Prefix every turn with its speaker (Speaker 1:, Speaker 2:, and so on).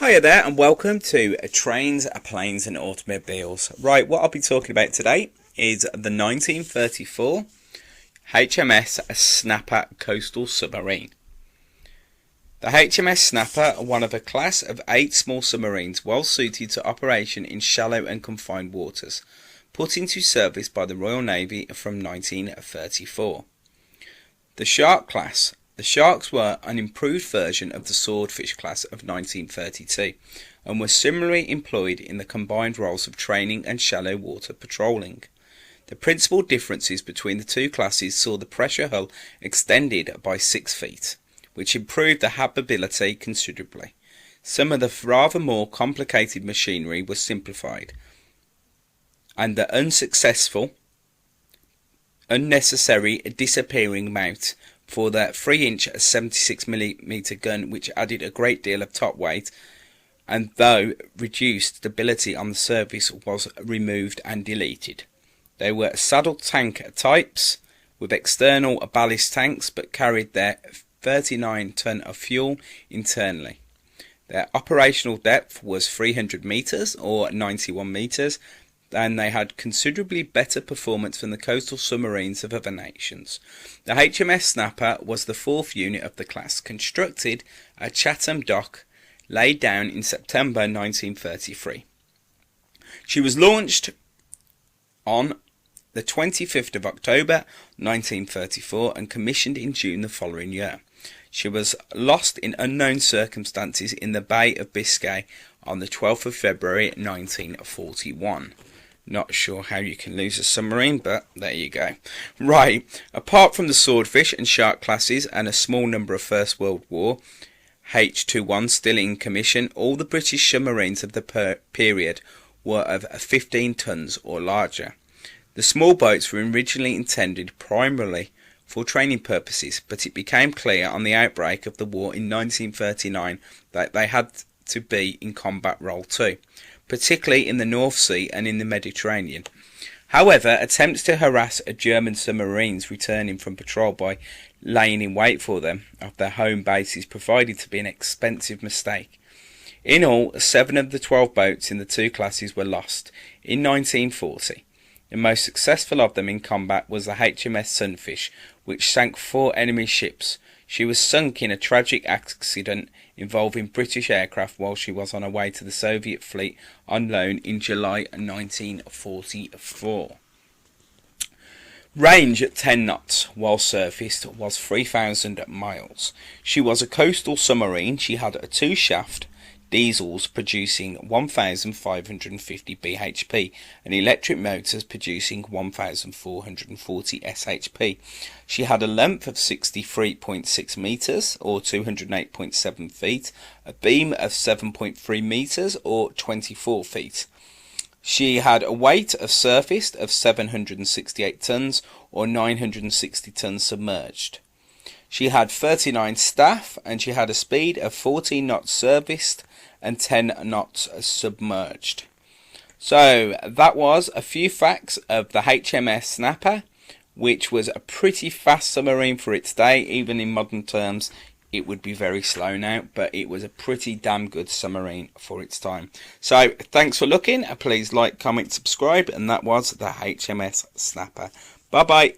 Speaker 1: Hiya there and welcome to Trains, Planes and Automobiles. Right, what I'll be talking about today is the 1934 HMS Snapper coastal submarine. The HMS Snapper, one of a class of 8 small submarines well suited to operation in shallow and confined waters, put into service by the Royal Navy from 1934. The Shark class. The Sharks were an improved version of the Swordfish class of 1932 and were similarly employed in the combined roles of training and shallow water patrolling. The principal differences between the two classes saw the pressure hull extended by 6 feet, which improved the habitability considerably. Some of the rather more complicated machinery was simplified, and the unnecessary disappearing mount for the 3-inch 76mm gun, which added a great deal of top weight and though reduced stability on the surface, was removed and deleted. They were saddle tank types with external ballast tanks but carried their 39 ton of fuel internally. Their operational depth was 300 metres or 91 metres, and they had considerably better performance than the coastal submarines of other nations. The HMS Snapper was the 4th unit of the class, constructed at Chatham Dock, laid down in September 1933. She was launched on the 25th of October 1934 and commissioned in June the following year. She was lost in unknown circumstances in the Bay of Biscay on the 12th of February 1941. Not sure how you can lose a submarine, but there you go. Right, apart from the Swordfish and Shark classes and a small number of First World War H-21 still in commission, all the British submarines of the period were of 15 tons or larger. The small boats were originally intended primarily for training purposes, but it became clear on the outbreak of the war in 1939 that they had to be in combat role too, particularly in the North Sea and in the Mediterranean. However, attempts to harass German submarines returning from patrol by laying in wait for them off their home bases proved to be an expensive mistake. In all, 7 of the 12 boats in the two classes were lost in 1940. The most successful of them in combat was the HMS Sunfish, which sank 4 enemy ships. She was sunk in a tragic accident involving British aircraft while she was on her way to the Soviet fleet on loan in July 1944. Range at 10 knots while surfaced was 3,000 miles. She was a coastal submarine. She had a 2-shaft diesels producing 1,550 bhp and electric motors producing 1,440 shp. She had a length of 63.6 metres or 208.7 feet, a beam of 7.3 metres or 24 feet. She had a weight of surfaced of 768 tons or 960 tons submerged. She had 39 staff and she had a speed of 14 knots surfaced and 10 knots submerged. So that was a few facts of the HMS Snapper, which was a pretty fast submarine for its day. Even in modern terms, it would be very slow now, but it was a pretty damn good submarine for its time. So thanks for looking. Please like, comment, subscribe, and that was the HMS Snapper. Bye bye.